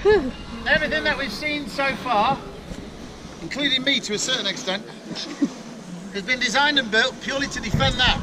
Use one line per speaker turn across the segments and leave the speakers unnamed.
Everything that we've seen so far, including me to a certain extent, has been designed and built purely to defend that.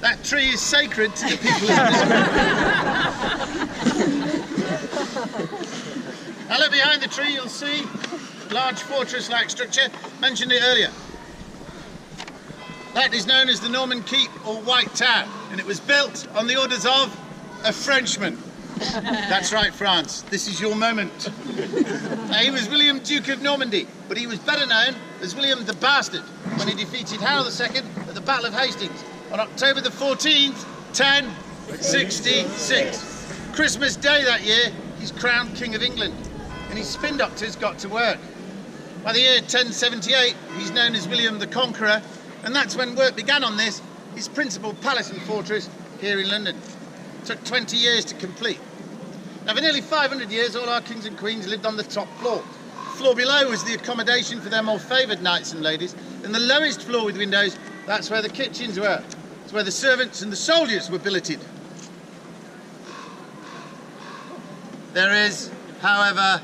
That tree is sacred to the people of Lisbon. Now look behind the tree, you'll see a large fortress-like structure. Mentioned it earlier. That is known as the Norman Keep or White Tower, and it was built on the orders of a Frenchman. That's right, France, this is your moment. Now, he was William Duke of Normandy, but he was better known as William the Bastard when he defeated Harold II at the Battle of Hastings on October the 14th, 1066. Christmas Day that year, he's crowned King of England, and his spin doctors got to work. By the year 1078, he's known as William the Conqueror, and that's when work began on this, his principal palace and fortress here in London. It took 20 years to complete. Now, for nearly 500 years, all our kings and queens lived on the top floor. The floor below was the accommodation for their more favoured knights and ladies, and the lowest floor with windows, that's where the kitchens were. It's where the servants and the soldiers were billeted. There is, however,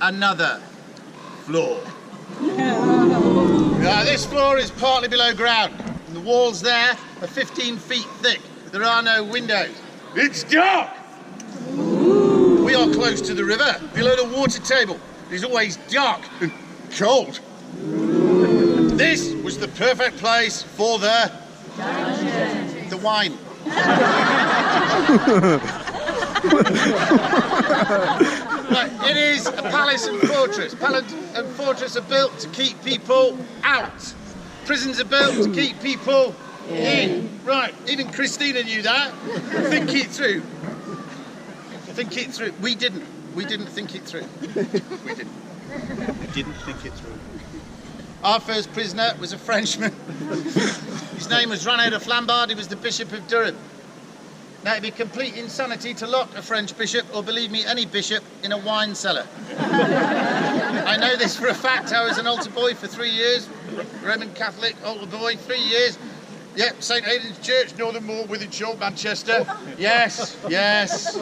another floor. This floor is partly below ground. The walls there are 15 feet thick. There are no windows. It's dark! We are close to the river, below the water table. It is always dark and cold. This was the perfect place for the wine. Right, it is a palace and fortress. Palace and fortress are built to keep people out. Prisons are built to keep people in. Right, even Christina knew that. Think it through. Think it through. We didn't. We didn't think it through. We didn't. We didn't think it through. Our first prisoner was a Frenchman. His name was René de Flambard. He was the Bishop of Durham. Now, it'd be complete insanity to lock a French bishop, or believe me, any bishop, in a wine cellar. I know this for a fact. I was an altar boy for 3 years, Roman Catholic altar boy, 3 years. Yep, St Aidan's Church, Northern Moor, Wythenshawe, Manchester. Yes, yes.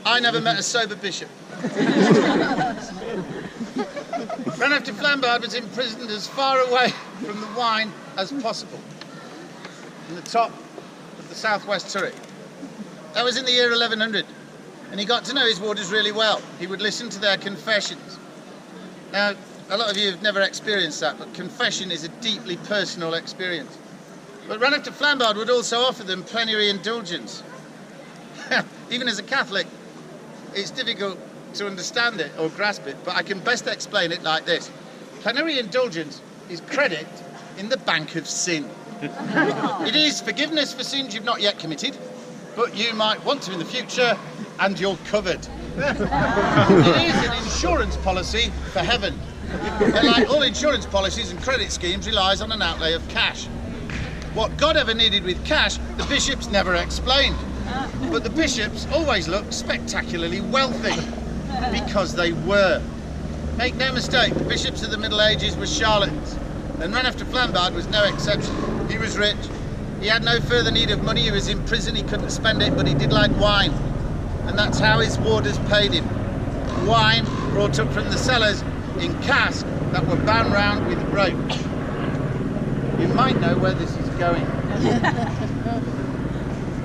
I never met a sober bishop. René de Flambard was imprisoned as far away from the wine as possible, in the top of the southwest turret. That was in the year 1100, and he got to know his warders really well. He would listen to their confessions. Now, a lot of you have never experienced that, but confession is a deeply personal experience. But René de Flambard would also offer them plenary indulgence. Even as a Catholic, it's difficult to understand it or grasp it, but I can best explain it like this. Plenary indulgence is credit in the bank of sin. It is forgiveness for sins you've not yet committed, but you might want to in the future, and you're covered. It is an insurance policy for heaven. And like all insurance policies and credit schemes, relies on an outlay of cash. What God ever needed with cash, the bishops never explained. But the bishops always looked spectacularly wealthy, because they were. Make no mistake, the bishops of the Middle Ages were charlatans, and René de Flambard was no exception. He was rich. He had no further need of money. He was in prison. He couldn't spend it, but he did like wine. And that's how his warders paid him. Wine brought up from the cellars in casks that were bound round with rope. You might know where this is going.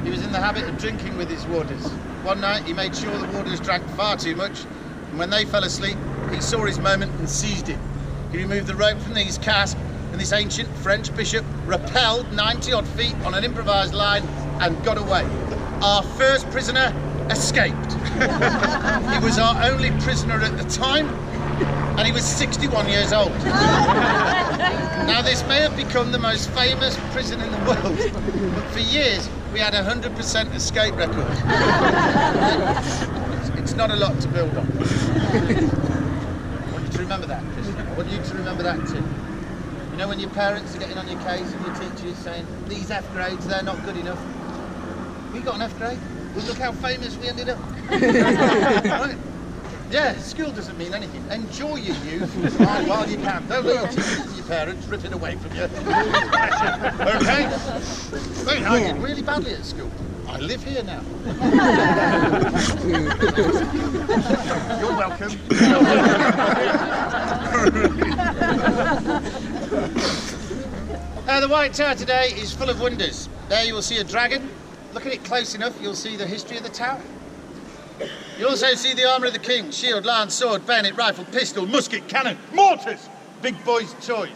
He was in the habit of drinking with his warders. One night he made sure the warders drank far too much, and when they fell asleep, he saw his moment and seized it. He removed the rope from these casks, and this ancient French bishop rappelled 90-odd feet on an improvised line and got away. Our first prisoner escaped. He was our only prisoner at the time, and he was 61 years old. Now, this may have become the most famous prison in the world, but for years we had 100% escape record. It's not a lot to build on. I want you to remember that, Christian. I want you to remember that too. You know when your parents are getting on your case and your teacher is saying, these F grades, they're not good enough. We got an F grade. Well, look how famous we ended up. Right? Yeah, school doesn't mean anything. Enjoy your youth while you can. Don't let your teachers and your parents rip it away from you. Okay? I did really badly at school. I live here now.
You're welcome.
The White Tower today is full of wonders. There you will see a dragon. Look at it close enough, you'll see the history of the tower. You'll also see the armour of the king: shield, lance, sword, bayonet, rifle, pistol, musket, cannon, mortars. Big boys' toys.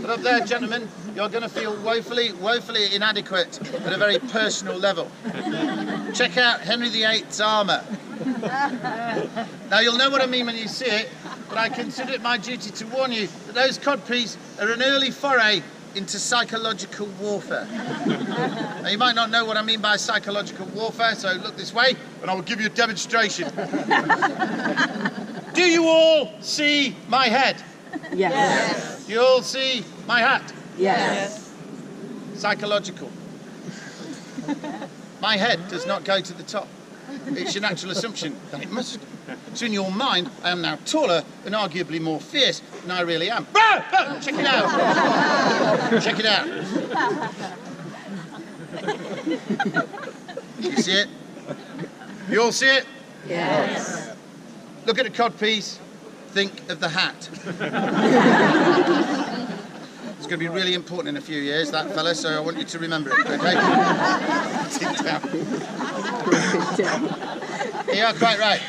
But up there, gentlemen, you're going to feel woefully inadequate at a very personal level. Check out Henry VIII's armour. Now, you'll know what I mean when you see it, but I consider it my duty to warn you that those codpiece are an early foray into psychological warfare. Now, you might not know what I mean by psychological warfare, so look this way and I will give you a demonstration. Do you all see my head?
Yes.
Do you all see my hat?
Yes.
Psychological. My head does not go to the top. It's your natural assumption that it must. So in your mind, I am now taller and arguably more fierce than I really am. Check it out. Check it out. You see it? You all see it?
Yes.
Look at the codpiece. Think of the hat. It's going to be really important in a few years, that fella, so I want you to remember it, okay? Sit down. You are quite right.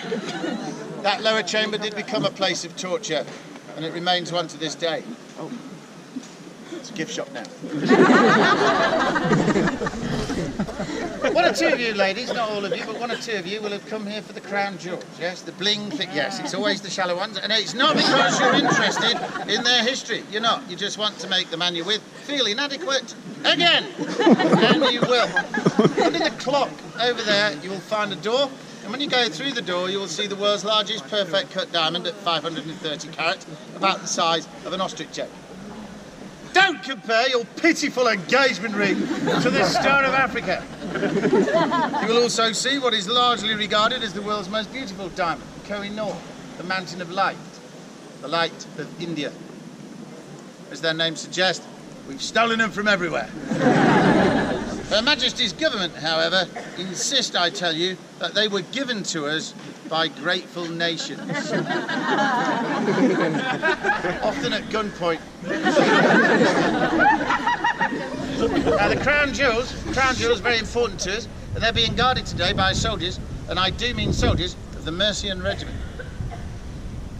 That lower chamber did become a place of torture, and it remains one to this day. Oh, it's a gift shop now. One or two of you ladies, not all of you, but one or two of you will have come here for the crown jewels, yes? The bling thing, yes, it's always the shallow ones, and it's not because you're interested in their history. You're not. You just want to make the man you're with feel inadequate again, and you will. Under the clock over there, you will find a door, and when you go through the door, you will see the world's largest perfect cut diamond at 530 carat, about the size of an ostrich egg. Don't compare your pitiful engagement ring to the Star of Africa. You will also see what is largely regarded as the world's most beautiful diamond, Koh-i-Noor, the Mountain of Light, the light of India. As their name suggests, we've stolen them from everywhere. Her Majesty's government, however, insist, I tell you, that they were given to us by grateful nations. Often at gunpoint. Now, the crown jewels are very important to us, and they're being guarded today by soldiers, and I do mean soldiers, of the Mercian Regiment.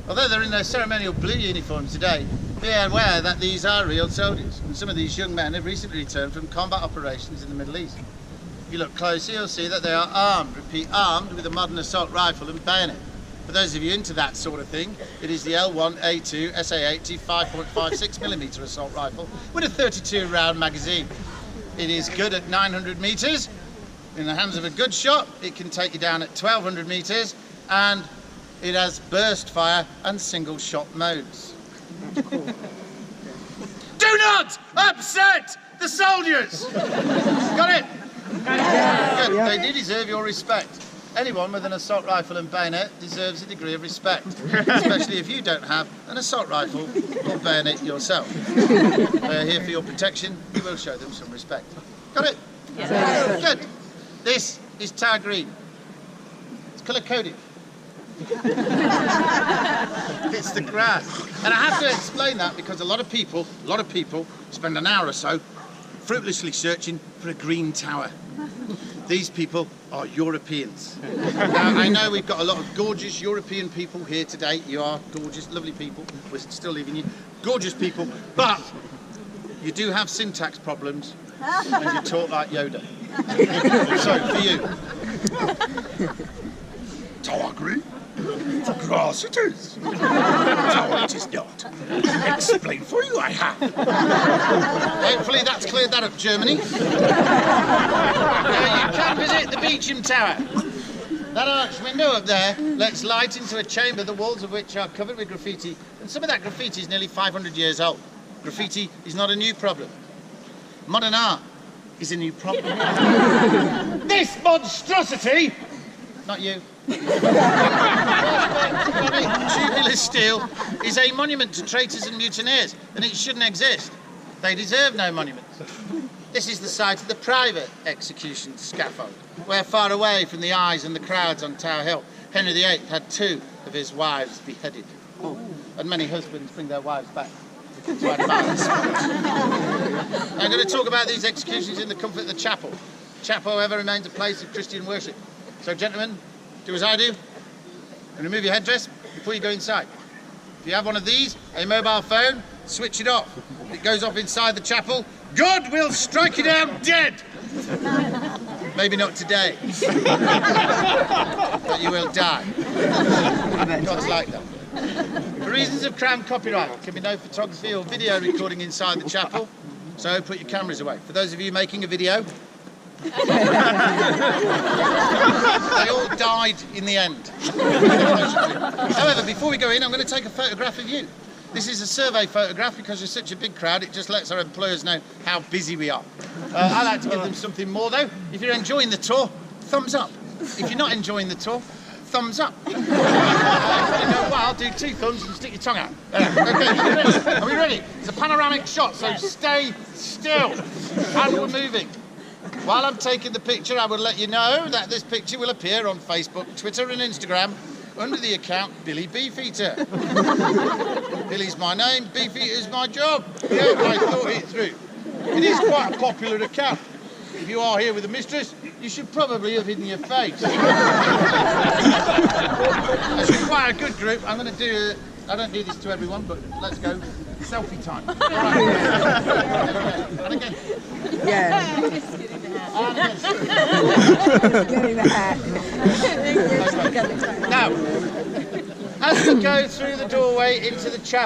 Although they're in their ceremonial blue uniforms today, be aware that these are real soldiers, and some of these young men have recently returned from combat operations in the Middle East. If you look closer, you'll see that they are armed, repeat, armed with a modern assault rifle and bayonet. For those of you into that sort of thing, it is the L1A2 SA80 5.56mm assault rifle with a 32 round magazine. It is good at 900 metres. In the hands of a good shot, it can take you down at 1200 metres, and it has burst fire and single shot modes. Do not upset the soldiers! Got it? Good. They do deserve your respect. Anyone with an assault rifle and bayonet deserves a degree of respect, especially if you don't have an assault rifle or bayonet yourself. They are here for your protection. You will show them some respect. Got it?
Yes.
Good. This is Tower Green. It's colour-coded. It's the grass. And I have to explain that because a lot of people spend an hour or so fruitlessly searching for a green tower. These people are Europeans. Now, I know we've got a lot of gorgeous European people here today. You are gorgeous, lovely people. We're still leaving you. Gorgeous people. But you do have syntax problems and you talk like Yoda. So, for you.
Tower Green? Grass it is. Tower it is not. Explain for you I have.
Hopefully that's cleared that up, Germany. You can visit the Beauchamp Tower. That arched window up there lets light into a chamber, the walls of which are covered with graffiti, and some of that graffiti is nearly 500 years old. Graffiti is not a new problem. Modern art is a new problem. This monstrosity, not you, tubular steel is a monument to traitors and mutineers, and it shouldn't exist. They deserve no monument. This is the site of the private execution scaffold, where far away from the eyes and the crowds on Tower Hill, Henry VIII had 2 of his wives beheaded. And many husbands bring their wives back to advance. I'm going to talk about these executions in the comfort of the chapel. The chapel, however, remains a place of Christian worship. So, gentlemen, do as I do and remove your headdress before you go inside. If you have one of these, a mobile phone, switch it off. If it goes off inside the chapel, God will strike you down dead. Maybe not today, but you will die. God's like that. For reasons of Crown copyright, there can be no photography or video recording inside the chapel, so put your cameras away. For those of you making a video, they all died in the end. However, before we go in, I'm going to take a photograph of you. This is a survey photograph because you're such a big crowd, it just lets our employers know how busy we are. I like to give them something more though. If you're enjoying the tour, thumbs up. If you're not enjoying the tour, thumbs up. If you go, well, do 2 thumbs and stick your tongue out. Okay, are we ready? It's a panoramic shot, so stay still. And we're moving. While I'm taking the picture, I will let you know that this picture will appear on Facebook, Twitter and Instagram under the account Billy Beefeater. Billy's my name, Beefeater is my job. Yeah, I thought it through. It is quite a popular account. If you are here with a mistress, you should probably have hidden your face. As we're quite a good group, I'm going to do, I don't do this to everyone, but let's go selfie time. All right. And again.
Yeah. Getting the hat.
Now, as we go through the doorway into the chapel,